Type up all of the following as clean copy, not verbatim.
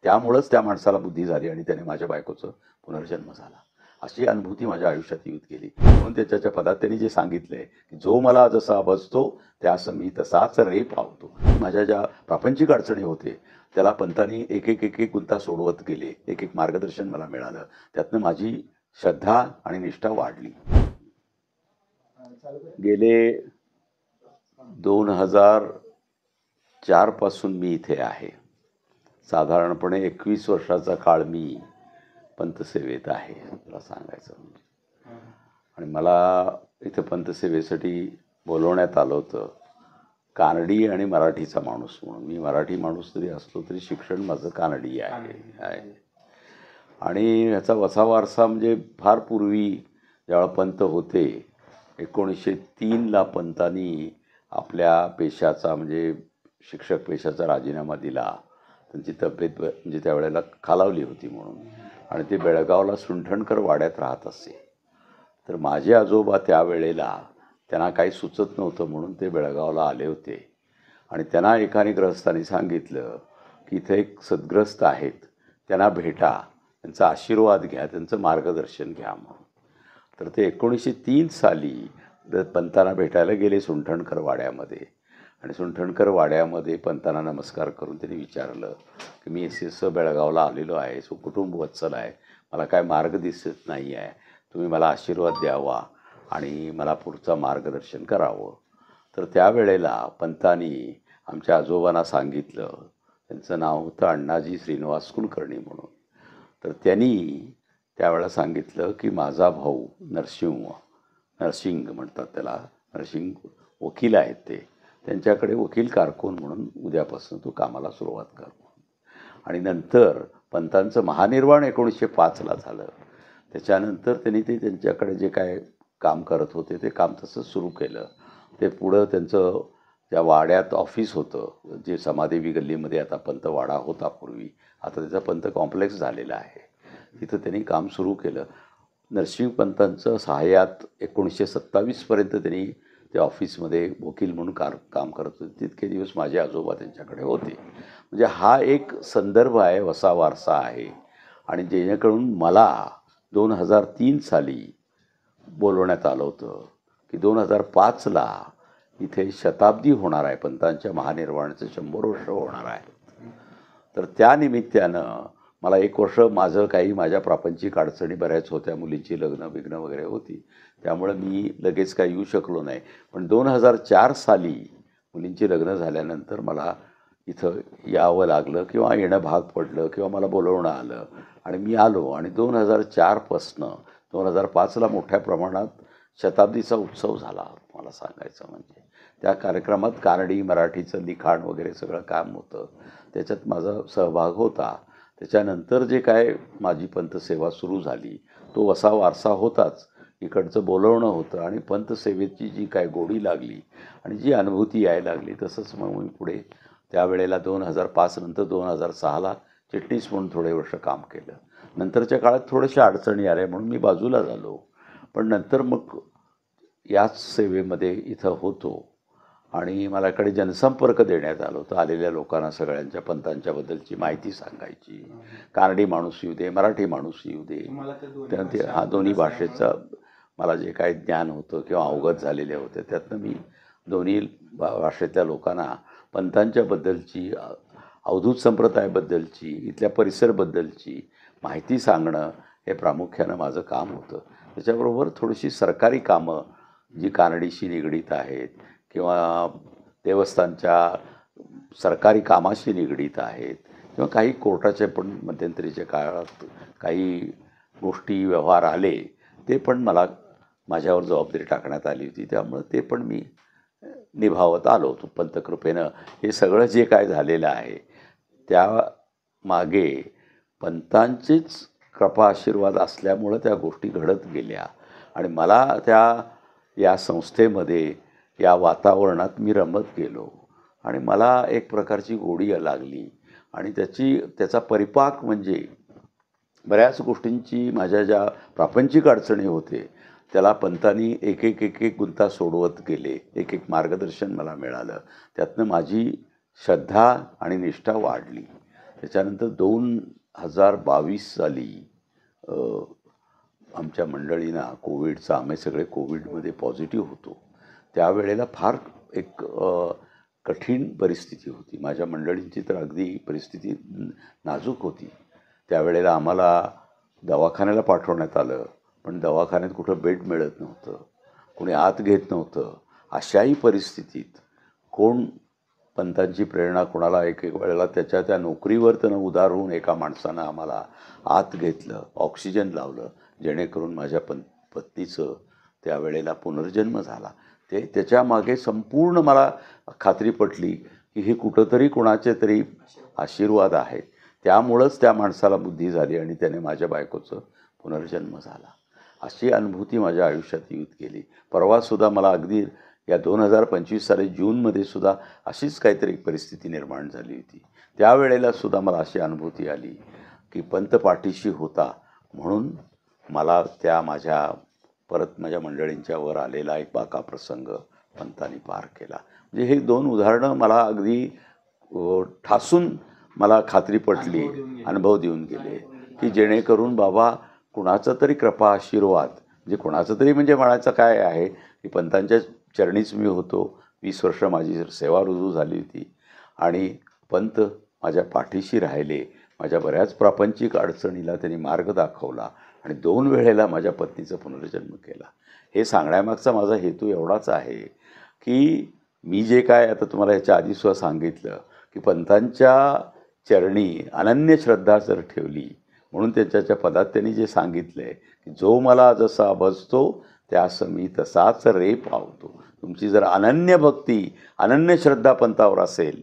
त्यामुळंच त्या माणसाला बुद्धी झाली आणि त्याने माझ्या बायकोचं पुनर्जन्म झाला. अशी अनुभूती माझ्या आयुष्यात येत गेली. म्हणून त्याच्या पदात त्यांनी जे सांगितलंय की जो मला जसा बसतो त्यास मी तसाच रे पावतो. माझ्या ज्या प्रापंचिक अडचणी होते त्याला पंतांनी एक एक एक एक गुंता सोडवत गेले. एक एक मार्गदर्शन मला मिळालं. त्यातनं माझी श्रद्धा आणि निष्ठा वाढली. गेले 2004 पासून मी इथे आहे. साधारणपणे 21 वर्षाचा काळ मी पंथसेवेत आहे मला सांगायचं म्हणजे. आणि मला इथं पंथसेवेसाठी बोलवण्यात आलं होतं. कानडी आणि मराठीचा माणूस म्हणून. मी मराठी माणूस जरी असलो तरी शिक्षण माझं कानडी आहे. आणि ह्याचा वसा वारसा म्हणजे फार पूर्वी ज्यावेळा पंत होते 1903ला पंतांनी आपल्या पेशाचा म्हणजे शिक्षक पेशाचा राजीनामा दिला. त्यांची तब्येत म्हणजे त्यावेळेला खालावली होती म्हणून. आणि ते बेळगावला सुंठणकर वाड्यात राहत असे. तर माझे आजोबा त्यावेळेला त्यांना काही सुचत नव्हतं म्हणून ते बेळगावला आले होते. आणि त्यांना एकाने ग्रहस्थांनी सांगितलं की इथे एक सद्ग्रस्त आहेत, त्यांना भेटा, त्यांचा आशीर्वाद घ्या, त्यांचं मार्गदर्शन घ्या म्हणून. तर ते 1903 साली पंतांना भेटायला गेले सुंठणकर वाड्यामध्ये. आणि सुंठणकर वाड्यामध्ये पंतांना नमस्कार करून त्यांनी विचारलं की मी असं बेळगावला आलेलो आहे, कुटुंब वत्सल आहे, मला काय मार्ग दिसत नाही आहे, तुम्ही मला आशीर्वाद द्यावा आणि मला पुढचं मार्गदर्शन करावं. तर त्यावेळेला पंतांनी आमच्या आजोबांना सांगितलं. त्यांचं नाव होतं अण्णाजी श्रीनिवास कुलकर्णी म्हणून. तर त्यांनी त्यावेळेला सांगितलं की माझा भाऊ नरसिंग म्हणतात त्याला, नरसिंग वकील आहेत ते, त्यांच्याकडे वकील कारकून म्हणून उद्यापासून तो कामाला सुरुवात कर. आणि नंतर पंतांचं महानिर्वाण 1905ला झालं. त्याच्यानंतर त्यांनी ते त्यांच्याकडे जे काय काम करत होते ते काम तसंच सुरू केलं. ते पुढं त्यांचं त्या वाड्यात ऑफिस होतं जे समादेवी गल्लीमध्ये आता पंतवाडा होता पूर्वी, आता त्याचा पंत कॉम्प्लेक्स झालेला आहे. तिथं त्यांनी काम सुरू केलं. नरसिंग पंतांचं सहाय्यात 1927पर्यंत त्यांनी त्या ऑफिसमध्ये वकील म्हणून काम करत होते. तितके दिवस माझे आजोबा त्यांच्याकडे होते. म्हणजे हा एक संदर्भ आहे, वसा वारसा आहे. आणि जेणेकरून मला 2003 साली बोलवण्यात आलं होतं की 2005ला इथे शताब्दी होणार आहे, पंतांच्या महानिर्वाणाचं 100 वर्ष होणार आहे. तर त्या निमित्तानं मला 1 वर्ष माझ्या प्रापंचिक अडचणी बऱ्याच होत्या, मुलींची लग्न वगैरे होती, त्यामुळे मी लगेच काही येऊ शकलो नाही. पण 2004 साली मुलींची लग्न झाल्यानंतर मला इथं यावं लागलं किंवा येणं भाग पडलं किंवा मला बोलवणं आलं आणि मी आलो. आणि 2004पासनं 2005ला मोठ्या प्रमाणात शताब्दीचा उत्सव झाला मला सांगायचं म्हणजे. त्या कार्यक्रमात कानडी मराठीचं लिखाण वगैरे सगळं काम होतं, त्याच्यात माझा सहभाग होता. त्याच्यानंतर जे काय माझी पंथसेवा सुरू झाली तो वसा वारसा होताच, इकडचं बोलवणं होतं आणि पंथसेवेची जी काय गोडी लागली आणि जी अनुभूती यायला लागली तसंच मग मी पुढे त्यावेळेला 2005 नंतर 2006ला चिटणीस म्हणून थोडे वर्ष काम केलं. नंतरच्या काळात थोड्याशा अडचणी आल्या म्हणून मी बाजूला झालो. पण नंतर मग याच सेवेमध्ये इथं होतो आणि मला इकडे जनसंपर्क देण्यात आलं होतं. आलेल्या लोकांना सगळ्यांच्या पंतांच्याबद्दलची माहिती सांगायची. कानडी माणूस येऊ दे, मराठी माणूस येऊ दे, ते दोन्ही भाषेचं मला जे काही ज्ञान होतं किंवा अवगत झालेले होते त्यातनं मी दोन्ही भाषेतल्या लोकांना पंतांच्याबद्दलची, अवधूत संप्रदायाबद्दलची, इथल्या परिसरबद्दलची माहिती सांगणं हे प्रामुख्यानं माझं काम होतं. त्याच्याबरोबर थोडीशी सरकारी कामं जी कानडीशी निगडीत आहेत किंवा देवस्थानच्या सरकारी कामाशी निगडीत आहेत किंवा काही कोर्टाचे पण मध्यंतरीच्या काळात काही गोष्टी व्यवहार आले ते पण माझ्यावर जबाबदारी टाकण्यात आली होती, त्यामुळे ते पण मी निभावत आलो होतो पंतकृपेनं. हे सगळं जे काय झालेलं आहे त्या मागे पंतांचीच कृपा आशीर्वाद असल्यामुळं त्या गोष्टी घडत गेल्या आणि मला या संस्थेमध्ये या वातावरणात मी रमत गेलो आणि मला एक प्रकारची गोडी लागली. आणि त्याचा परिपाक म्हणजे बऱ्याच गोष्टींची माझ्या ज्या प्रापंचिक अडचणी होते त्याला पंतांनी एक एक गुंता सोडवत गेले. एक एक मार्गदर्शन मला मिळालं. त्यातनं माझी श्रद्धा आणि निष्ठा वाढली. त्याच्यानंतर 2022 साली अ, आमच्या मंडळींना कोविडचा, आम्ही सगळे कोविडमध्ये पॉझिटिव्ह होतो. त्यावेळेला फार एक कठीण परिस्थिती होती. माझ्या मंडळींची तर अगदी परिस्थिती नाजूक होती. त्यावेळेला आम्हाला दवाखान्याला पाठवण्यात आलं, पण दवाखान्यात कुठं बेड मिळत नव्हतं, कोणी आत घेत नव्हतं. अशाही परिस्थितीत कोण पंतांची प्रेरणा कोणाला एक एक वेळेला त्याच्या त्या नोकरीवर त्यानं उदार होऊन एका माणसानं आम्हाला आत घेतलं, ऑक्सिजन लावलं, जेणेकरून माझ्या पत्नीचं त्यावेळेला पुनर्जन्म झाला. त्याच्या मागे संपूर्ण मला खात्री पटली की हे कुठंतरी कोणाचे तरी आशीर्वाद आहेत. त्यामुळंच त्या माणसाला बुद्धी झाली आणि त्याने माझ्या बायकोचं पुनर्जन्म झाला. अशी अनुभूती माझ्या आयुष्यात येत गेली. परवासुद्धा मला अगदी या 2025 साली जूनमध्ये सुद्धा अशीच काहीतरी परिस्थिती निर्माण झाली होती. त्यावेळेला सुद्धा मला अशी अनुभूती आली की पंत पाठीशी होता, म्हणून मला त्या परत माझ्या मंडळींच्या वर आलेला एक बाका प्रसंग पंतांनी पार केला. म्हणजे हे 2 उदाहरणं मला अगदी ठासून मला खात्री पटली, अनुभव देऊन गेले की जेणेकरून बाबा कुणाचा तरी कृपा आशीर्वाद, म्हणजे कुणाचं तरी म्हणजे म्हणायचं काय आहे की पंतांच्या चरणीच मी होतो. 20 वर्ष माझी सेवा रुजू झाली होती आणि पंत माझ्या पाठीशी राहिले. माझ्या बऱ्याच प्रापंचिक अडचणीला त्यांनी मार्ग दाखवला आणि 2 वेळेला माझ्या पत्नीचा पुनर्जन्म केला. हे सांगण्यामागचा माझा हेतू एवढाच आहे की मी जे काय आता तुम्हाला ह्याच्या आधीसुद्धा सांगितलं की पंतांच्या चरणी अनन्य श्रद्धा जर ठेवली, म्हणून त्याच्या पदात त्यांनी जे सांगितलं आहे की जो मला जसा भजतो त्यास मी तसाच रे पावतो. तुमची जर अनन्य भक्ती, अनन्य श्रद्धा पंतावर असेल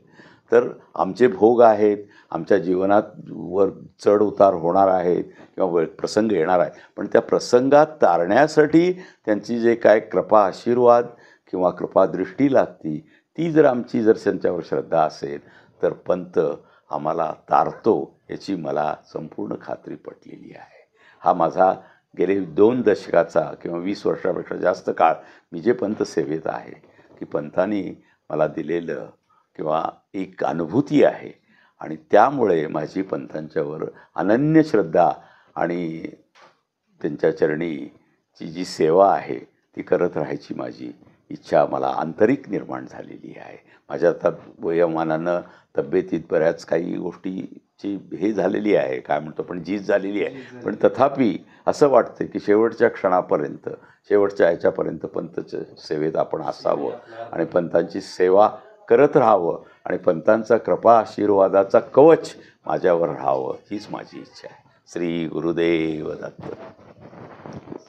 तर आमचे भोग आहेत, आमच्या जीवनात वर चढ उतार होणार आहेत किंवा प्रसंग येणार आहे, पण त्या प्रसंगात तारण्यासाठी त्यांची जे काय कृपा आशीर्वाद किंवा कृपादृष्टी लागती, ती जर आमची जर त्यांच्यावर श्रद्धा असेल तर पंत आम्हाला तारतो, याची मला संपूर्ण खात्री पटलेली आहे. हा माझा गेले 2 दशकाचा किंवा 20 वर्षापेक्षा जास्त काळ मी जे पंत सेवेत आहे की पंतांनी मला दिलेलं किंवा एक अनुभूती आहे आणि त्यामुळे माझी पंतांच्यावर अनन्य श्रद्धा आणि त्यांच्या चरणीची जी सेवा आहे ती करत राहायची माझी इच्छा मला आंतरिक निर्माण झालेली आहे. माझ्या आता वयोमानानं तब्येतीत बऱ्याच काही गोष्टीची हे झालेली आहे, काय म्हणतो पण झीज झालेली आहे, पण तथापि असं वाटतं की शेवटच्या क्षणापर्यंत, शेवटच्या ह्याच्यापर्यंत पंतच्या सेवेत आपण असावं आणि पंतांची सेवा करत राहावं आणि पंतांचा कृपा आशीर्वादाचा कवच माझ्यावर राहावं, हीच माझी इच्छा आहे. श्री गुरुदेव दत्त.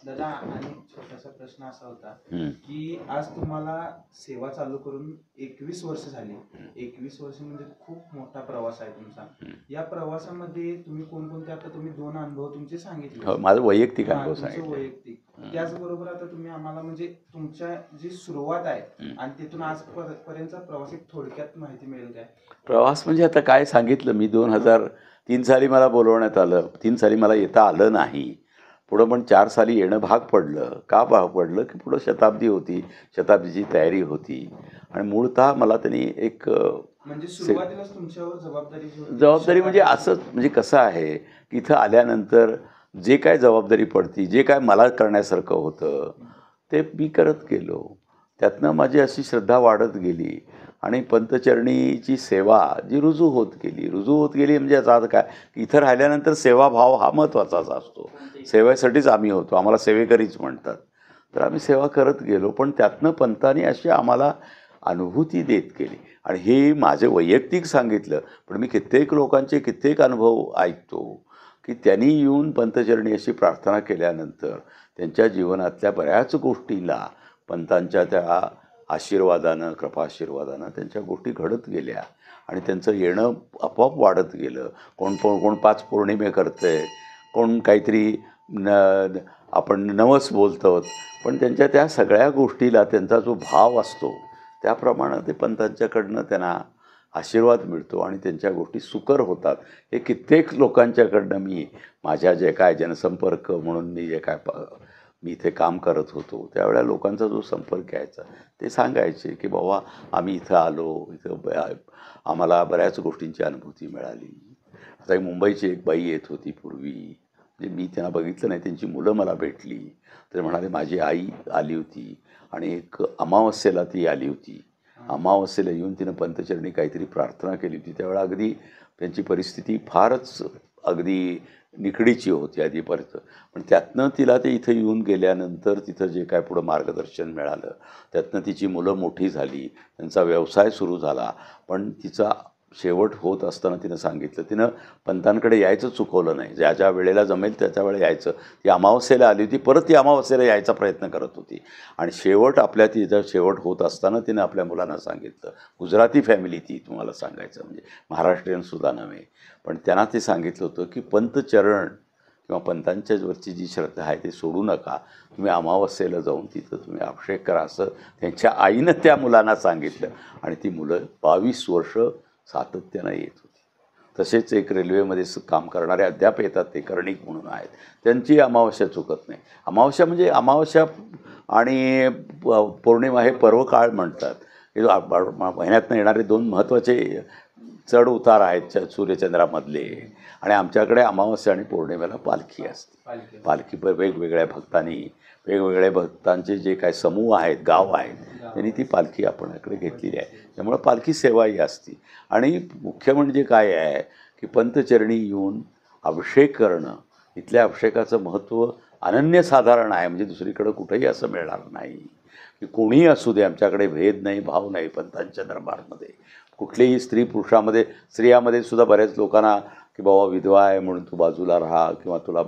दादा, आणि छोटासा प्रश्न असा होता की आज तुम्हाला सेवा चालू करून 21 वर्ष झाली. 21 वर्ष म्हणजे खूप मोठा प्रवास आहे तुमचा. या प्रवासामध्ये तुम्ही कोणकोणते, आता तुम्ही 2 अनुभव तुमचे सांगितले, माझं वैयक्तिक अनुभव सांगितले, वैयक्तिक, त्याचबरोबर आता तुम्ही आम्हाला म्हणजे तुमच्या जी सुरुवात आहे आणि तिथून आजपर्यंतचा प्रवास एक थोडक्यात माहिती मिळेल काय? प्रवास म्हणजे आता काय सांगितलं मी, 2003 साली मला बोलवण्यात आलं. 3 साली मला येता आलं नाही. पुढं पण 4 साली येणं भाग पडलं. का भाग पडलं की पुढं शताब्दी होती, शताब्दीची तयारी होती आणि मूळतः मला त्यांनी एक म्हणजे सुरुवातीलाच तुमच्यावर जबाबदारी म्हणजे असंच, म्हणजे कसं आहे की इथं आल्यानंतर जे काय जबाबदारी पडती, जे काय मला करण्यासारखं होतं ते मी करत गेलो. त्यातनं माझी अशी श्रद्धा वाढत गेली आणि पंतचरणीची सेवा जी रुजू होत गेली म्हणजे याचा अर्थ काय की इथं राहिल्यानंतर सेवाभाव हा महत्त्वाचाच असतो. सेवेसाठीच आम्ही होतो, आम्हाला सेवेकरीच म्हणतात. तर आम्ही सेवा करत गेलो, पण त्यातनं पंतांनी अशी आम्हाला अनुभूती देत गेली. आणि हे माझे वैयक्तिक सांगितलं, पण मी कित्येक लोकांचे कित्येक अनुभव ऐकतो की त्यांनी येऊन पंतचरणी अशी प्रार्थना केल्यानंतर त्यांच्या जीवनातल्या बऱ्याच गोष्टीला पंतांच्या त्या आशीर्वादानं, कृपाआशीर्वादानं त्यांच्या गोष्टी घडत गेल्या आणि त्यांचं येणं आपोआप वाढत गेलं. कोण 5 पौर्णिमे करतं आहे, कोण काहीतरी आपण नवस बोलतो, पण त्यांच्या त्या सगळ्या गोष्टीला त्यांचा जो भाव असतो त्याप्रमाणे ते पंतांच्याकडनं त्यांना आशीर्वाद मिळतो आणि त्यांच्या गोष्टी सुकर होतात. हे कित्येक लोकांच्याकडनं मी माझ्या जे काय जनसंपर्क म्हणून मी जे काय मी इथे काम करत होतो त्यावेळेला लोकांचा जो संपर्क यायचा ते सांगायचे की बाबा आम्ही इथं आलो, इथं आम्हाला बऱ्याच गोष्टींची अनुभूती मिळाली. आता एक मुंबईची एक बाई येत होती पूर्वी, म्हणजे मी त्यांना बघितलं नाही, त्यांची मुलं मला भेटली. तर म्हणाले माझी आई आली होती आणि एक अमावस्येला ती आली होती. अमावस्येला येऊन तिनं पंतचरणी काहीतरी प्रार्थना केली होती. त्यावेळेला अगदी त्यांची परिस्थिती फारच अगदी निकडीची होती आधीपर्यंत. पण त्यातनं तिला ते इथं येऊन गेल्यानंतर तिथं जे काय पुढं मार्गदर्शन मिळालं, त्यातनं तिची मुलं मोठी झाली, त्यांचा व्यवसाय सुरू झाला. पण तिचा शेवट होत असताना तिनं सांगितलं, तिनं पंतांकडे यायचं चुकवलं नाही. ज्या ज्या वेळेला जमेल त्याच्या वेळेला यायचं. ती अमावस्येला आली होती, परत ती अमावस्येला यायचा प्रयत्न करत होती. आणि शेवट आपल्या तिचा शेवट होत असताना तिनं आपल्या मुलांना सांगितलं, गुजराती फॅमिली ती तुम्हाला सांगायचं म्हणजे महाराष्ट्रीयनसुद्धा नव्हे, पण त्यांना ते सांगितलं होतं की पंतचरण किंवा पंतांच्यावरची जी श्रद्धा आहे ते सोडू नका. तुम्ही अमावस्येला जाऊन तिथं तुम्ही अभिषेक करा, असं त्यांच्या आईनं त्या मुलांना सांगितलं. आणि ती मुलं 22 वर्ष सातत्यानं येत होती. तसेच एक रेल्वेमध्ये काम करणारे अद्याप येतात, ते कर्णिक म्हणून आहेत, त्यांची अमावस्या चुकत नाही. अमावस्या म्हणजे अमावस्या आणि पौर्णिमा हे पर्वकाळ म्हणतात. हे महिन्यातनं येणारे 2 महत्त्वाचे चढ उतार आहेत सूर्यचंद्रामधले. आणि आमच्याकडे अमावस्या आणि पौर्णिमेला पालखी असते. पालखी वेगवेगळ्या भक्तांनी, वेगवेगळ्या भक्तांचे जे काय समूह आहेत, गाव आहेत, त्यांनी ती पालखी आपल्याकडे घेतलेली आहे. त्यामुळं पालखी सेवाही असते. आणि मुख्य म्हणजे काय आहे की पंतचरणी येऊन अभिषेक करणं, इथल्या अभिषेकाचं महत्त्व अनन्यसाधारण आहे. म्हणजे दुसरीकडं कुठंही असं मिळणार नाही की कोणीही असू दे, आमच्याकडे भेद नाही, भाव नाही. पंतांच्या दरबारमध्ये कुठलेही स्त्री पुरुषामध्ये, स्त्रियामध्ये सुद्धा बऱ्याच लोकांना की बाबा विधवा आहे म्हणून तू बाजूला राहा किंवा तुला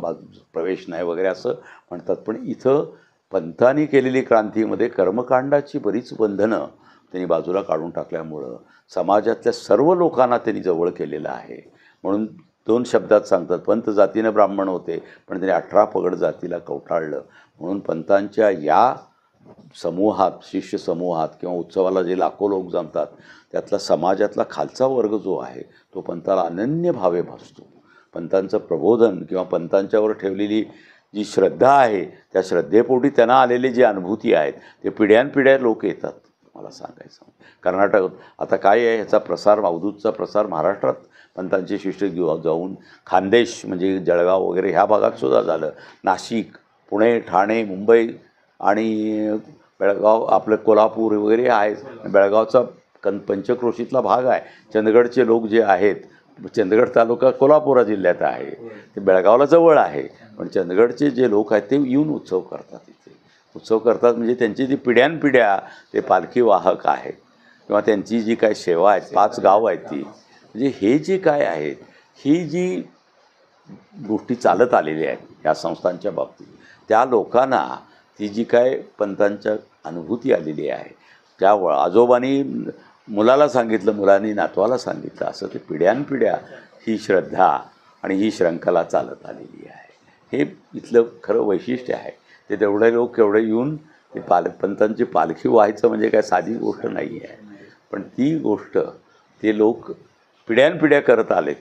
प्रवेश नाही वगैरे असं म्हणतात. पण इथं पंतांनी केलेली क्रांतीमध्ये कर्मकांडाची बरीच बंधनं त्यांनी बाजूला काढून टाकल्यामुळं समाजातल्या सर्व लोकांना त्यांनी जवळ केलेलं आहे. म्हणून 2 शब्दात सांगतात, पंत जातीनं ब्राह्मण होते पण त्यांनी 18 पगड जातीला कवटाळलं. म्हणून पंतांच्या या समूहात, शिष्य समूहात किंवा उत्सवाला जे लाखो लोक जमतात, त्यातला समाजातला खालचा वर्ग जो आहे तो पंताला अनन्य भावे भासतो. पंतांचं प्रबोधन किंवा पंतांच्यावर ठेवलेली जी श्रद्धा आहे, त्या श्रद्धेपोटी त्यांना आलेले जे अनुभूती आहेत ते पिढ्यानपिढ्या लोक येतात. मला सांगायचं कर्नाटक आता काय आहे, ह्याचा प्रसार, अवधूतचा प्रसार महाराष्ट्रात पंतांचे शिष्य जाऊन खानदेश म्हणजे जळगाव वगैरे ह्या भागातसुद्धा झालं. नाशिक, पुणे, ठाणे, मुंबई आणि बेळगाव, आपलं कोल्हापूर वगैरे आहे. बेळगावचा पंचक्रोशीतला भाग आहे. चंदगडचे लोक जे आहेत, चंदगड तालुका कोल्हापूर जिल्ह्यात आहे, ते बेळगावला जवळ आहे. पण चंदगडचे जे लोक आहेत ते येऊन उत्सव करतात. इथे उत्सव करतात म्हणजे त्यांची जी पिढ्यानपिढ्या ते पालखी वाहक आहेत किंवा त्यांची जी काय सेवा आहे, 5 गाव आहेत ती, म्हणजे हे जे काय आहेत, ही जी गोष्टी चालत आलेल्या आहेत या संस्थांच्या बाबतीत, त्या लोकांना ती जी काय पंतांच्या अनुभूती आलेली आहे, त्या आजोबांनी मुलाला सांगितलं, मुलांनी नातवाला सांगितलं, असं ते पिढ्यानपिढ्या ही श्रद्धा आणि ही श्रंखला चालत आलेली आहे. हे इथलं खरं वैशिष्ट्य आहे. ते तेवढे लोक केवढे येऊन ते पंतांची पालखी व्हायचं म्हणजे काय साधी गोष्ट नाही आहे. पण ती गोष्ट ते लोक पिढ्यानपिढ्या करत आलेत.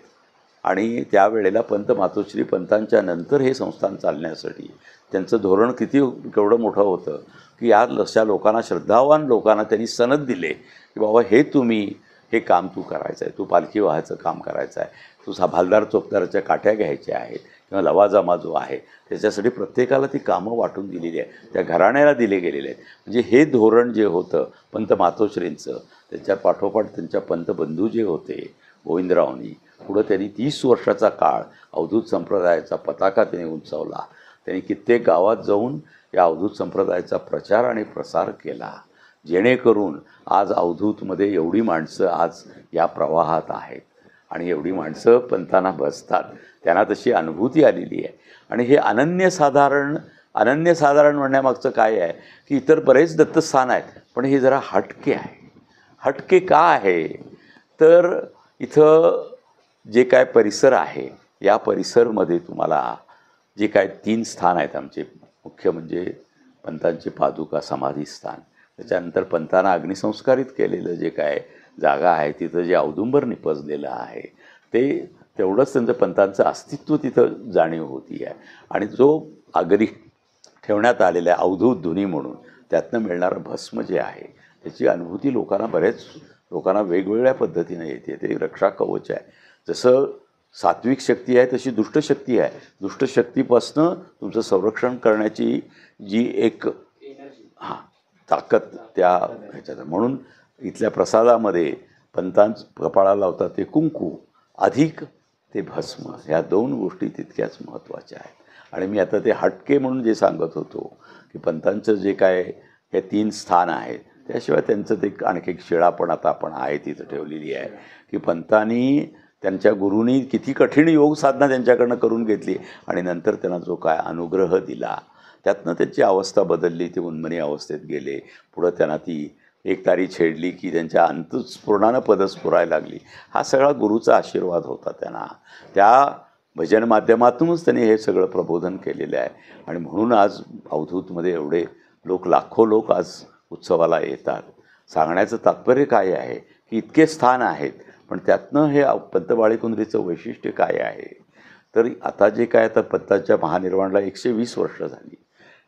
आणि त्यावेळेला पंत मातोश्री पंतांच्या नंतर हे संस्थान चालण्यासाठी त्यांचं धोरण केवढं मोठं होतं की या अशा लोकांना, श्रद्धावान लोकांना त्यांनी सनद दिले की बाबा हे तुम्ही हे काम तू करायचं आहे, तू पालखी व्हायचं काम करायचं आहे, तू हवालदार चोपदाराच्या काठ्या घ्यायच्या आहेत किंवा लवाजमा जो आहे त्याच्यासाठी प्रत्येकाला ती कामं वाटून दिलेली आहे, त्या घराण्याला दिले गेलेले आहेत. म्हणजे हे धोरण जे होतं पंत मातोश्रींचं, त्याच्या पाठोपाठ त्यांच्या पंतबंधू जे होते गोविंदरावनी, पुढं त्यांनी 30 वर्षाचा काळ अवधूत संप्रदायाचा पताका त्यांनी उंचावला. त्यांनी कित्येक गावात जाऊन या अवधूत संप्रदायाचा प्रचार आणि प्रसार केला, जेणेकरून आज अवधूतमध्ये एवढी माणसं आज या प्रवाहात आहेत आणि एवढी माणसं पंतांना बसतात, त्यांना तशी अनुभूती आलेली आहे. आणि हे अनन्यसाधारण म्हणण्यामागचं काय आहे की इतर बरेच दत्तस्थान आहेत, पण हे जरा हटके आहे. हटके का आहे तर इथं जे काय परिसर आहे, या परिसरमध्ये तुम्हाला जे काय 3 स्थान आहेत आमचे, मुख्य म्हणजे पंतांचे पादुका समाधीस्थान, त्याच्यानंतर पंतांना अग्निसंस्कारित केलेलं जे काय जागा आहे, तिथं जे औदुंबर निपजलेलं आहे, ते तेवढंच त्यांचं पंतांचं अस्तित्व तिथं जाणीव होती आहे. आणि जो अग्नी ठेवण्यात आलेला आहे अवधूत धुनी म्हणून, त्यातनं मिळणारं भस्म जे आहे त्याची अनुभूती लोकांना, बरेच लोकांना वेगवेगळ्या पद्धतीनं येते. ते रक्षा कवच आहे. जसं सात्विक शक्ती आहे तशी दुष्टशक्ती आहे. दुष्टशक्तीपासनं तुमचं संरक्षण करण्याची जी एक ताकद त्या ह्याच्यात, म्हणून इथल्या प्रसादामध्ये पंतांच कपाळाला लावतात ते कुंकू अधिक ते भस्म, ह्या 2 गोष्टी तितक्याच महत्त्वाच्या आहेत. आणि मी आता ते हटके म्हणून जे सांगत होतो की पंतांचं जे काय हे 3 स्थान आहेत, त्याशिवाय त्यांचं ते आणखी एक शिळा पण आता आपण आहे तिथं ठेवलेली आहे की पंतांनी त्यांच्या गुरूंनी किती कठीण योग साधना त्यांच्याकडनं करून घेतली आणि नंतर त्यांना जो काय अनुग्रह दिला त्यातनं त्यांची अवस्था बदलली, ते उन्मनी अवस्थेत गेले. पुढं त्यांना ती एक तारी छेडली की त्यांच्या अंतस्फुरणानं पदं स्फुरायला लागली. हा सगळा गुरुचा आशीर्वाद होता त्यांना. त्या भजन माध्यमातूनच त्यांनी हे सगळं प्रबोधन केलेलं आहे. आणि म्हणून आज अवधूतमध्ये एवढे लोक, लाखो लोक आज उत्सवाला येतात. सांगण्याचं तात्पर्य काय आहे की इतके स्थान आहेत, पण त्यातनं हे पंत बाळेकुंद्रीचं वैशिष्ट्य काय आहे. तर आता जे काय, आता पंतांच्या महानिर्वाणाला 120 वर्ष झाली.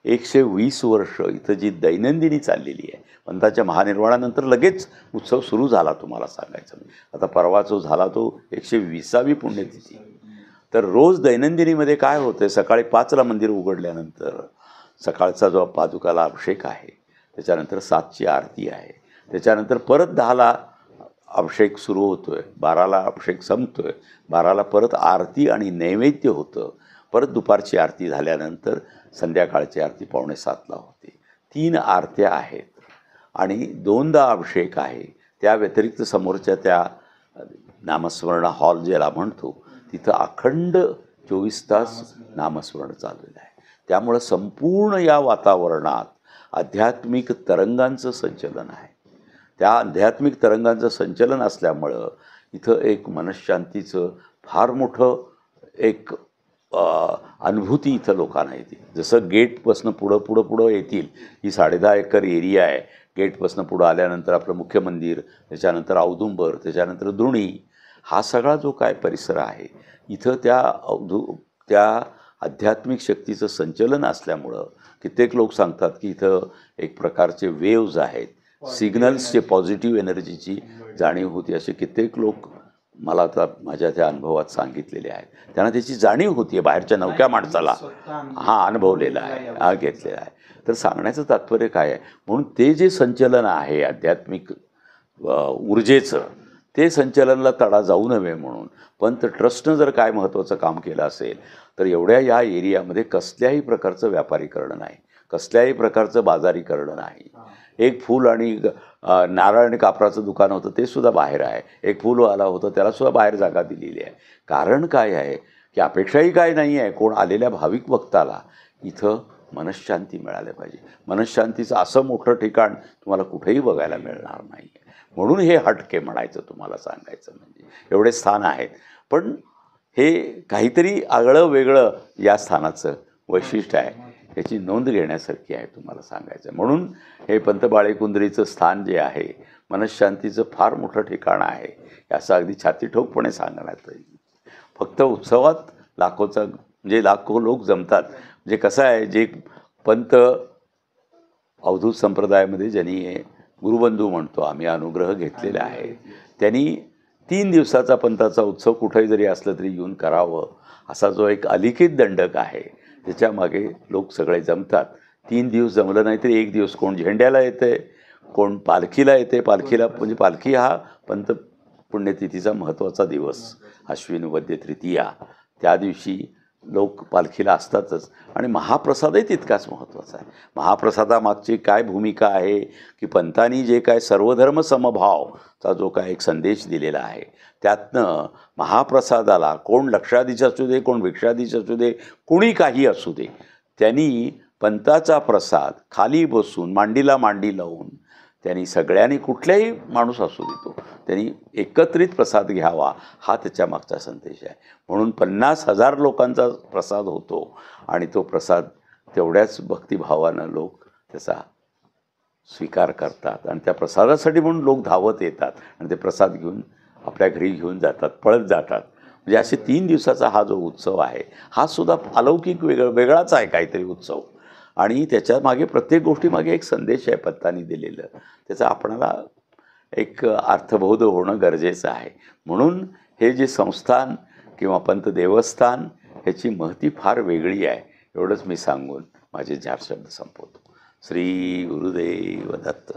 120 वर्ष इथं जी दैनंदिनी चाललेली आहे, पंताच्या महानिर्वाणानंतर लगेच उत्सव सुरू झाला. तुम्हाला सांगायचं आता परवा जो झाला तो 120वी पुण्यतिथी. तर रोज दैनंदिनीमध्ये काय होतं, सकाळी 5ला मंदिर उघडल्यानंतर सकाळचा जो पादुकाला अभिषेक आहे, त्याच्यानंतर 7ची आरती आहे, त्याच्यानंतर परत 10ला अभिषेक सुरू होतो आहे, 12ला अभिषेक संपतो आहे, 12ला परत आरती आणि नैवेद्य होतं. परत दुपारची आरती झाल्यानंतर संध्याकाळची आरती 6:45ला होते. 3 आरत्या आहेत आणि 2दा अभिषेक आहे. त्या व्यतिरिक्त समोरच्या त्या नामस्मरण हॉल ज्याला म्हणतो तिथं अखंड 24 तास नामस्मरण चाललेलं आहे. त्यामुळं संपूर्ण या वातावरणात आध्यात्मिक तरंगांचं संचलन आहे. त्या आध्यात्मिक तरंगांचं संचलन असल्यामुळं इथं एक मनःशांतीचं फार मोठं एक अनुभूती इथं लोकांना येते. जसं गेटपासनं पुढं येतील, ही 10.5 एकर एरिया आहे. गेटपासनं पुढं आल्यानंतर आपलं मुख्य मंदिर, त्याच्यानंतर औदुंबर, त्याच्यानंतर द्रोणी, हा सगळा जो काय परिसर आहे इथं त्या आध्यात्मिक शक्तीचं संचलन असल्यामुळं कित्येक लोक सांगतात की इथं एक प्रकारचे वेव्ज आहेत, सिग्नल्सचे, पॉझिटिव्ह एनर्जीची जाणीव होती. असे कित्येक लोक मला आता माझ्या त्या अनुभवात सांगितलेले आहेत. त्यांना त्याची जाणीव होती आहे बाहेरच्या नवक्या माणसाला. अनुभवलेला आहे, घेतलेला आहे. तर सांगण्याचं तात्पर्य काय आहे, म्हणून ते जे संचलन आहे आध्यात्मिक ऊर्जेचं, ते संचलनाला तडा जाऊ नये म्हणून पंत ट्रस्टनं जर काय महत्त्वाचं काम केलं असेल तर एवढ्या या एरियामध्ये कसल्याही प्रकारचं व्यापारीकरण नाही, कसल्याही प्रकारचं बाजारीकरण नाही. एक फूल आणि नारळ आणि कापराचं दुकान होतं ते सुद्धा बाहेर आहे. एक फूलवाला होतं त्यालासुद्धा बाहेर जागा दिलेली आहे. कारण काय आहे की अपेक्षाही काय नाही आहे, कोण आलेल्या भाविक भक्ताला इथं मनःशांती मिळाली पाहिजे. मनःशांतीचं असं मोठं ठिकाण तुम्हाला कुठेही बघायला मिळणार नाही. म्हणून हे हटके म्हणायचं तुम्हाला सांगायचं म्हणजे एवढे स्थान आहेत, पण हे काहीतरी आगळं वेगळं या स्थानाचं वैशिष्ट्य आहे, याची नोंद घेण्यासारखी आहे तुम्हाला सांगायचं. म्हणून हे पंत बाळेकुंद्रीचं स्थान जे आहे मनःशांतीचं फार मोठं ठिकाण आहे, असं अगदी छातीठोकपणे सांगण्यात येईल. फक्त उत्सवात लाखो लोक जमतात. म्हणजे कसं आहे, जे पंत अवधूत संप्रदायामध्ये ज्यांनी गुरुबंधू म्हणतो आम्ही, अनुग्रह घेतलेला आहे, त्यांनी 3 दिवसाचा पंताचा उत्सव कुठेही जरी असलं तरी येऊन करावं, असा जो एक अलिखित दंडक आहे त्याच्यामागे लोक सगळे जमतात. 3 दिवस जमलं नाही तरी 1 दिवस कोण झेंड्याला येते, कोण पालखीला येते. पालखीला म्हणजे पालखी हा पंत पुण्यतिथीचा महत्त्वाचा दिवस, अश्विन वद्य तृतीया, त्या दिवशी लोक पालखीला असतातच. आणि महाप्रसादही तितकाच महत्त्वाचा आहे. महाप्रसादामागची काय भूमिका आहे की पंतांनी जे काय सर्वधर्म समभावचा जो काय एक संदेश दिलेला आहे, त्यातनं महाप्रसादाला कोण लक्षाधीश असू दे, कोण भिक्षाधीश असू दे, कुणी काही असू दे, त्यांनी पंताचा प्रसाद खाली बसून मांडीला मांडी लावून त्यांनी सगळ्यांनी, कुठल्याही माणूस असू देतो, त्यांनी एकत्रित प्रसाद घ्यावा, हा त्याच्या मागचा संदेश आहे. म्हणून 50,000 लोकांचा प्रसाद होतो आणि तो प्रसाद तेवढ्याच भक्तिभावानं लोक त्याचा स्वीकार करतात आणि त्या प्रसादासाठी म्हणून लोक धावत येतात आणि ते प्रसाद घेऊन आपल्या घरी घेऊन जातात, पळत जातात. म्हणजे असे 3 दिवसाचा हा जो उत्सव आहे हा सुद्धा अलौकिक वेगळाच आहे काहीतरी उत्सव. आणि त्याच्या मागे प्रत्येक गोष्टीमागे एक संदेश आहे पंतांनी दिलेलं, त्याचा आपणाला एक अर्थबोध होणं गरजेचं आहे. म्हणून हे जे संस्थान किंवा पंत देवस्थान ह्याची महती फार वेगळी आहे, एवढंच मी सांगून माझे 4 शब्द संपवतो. श्री गुरुदेव दत्त.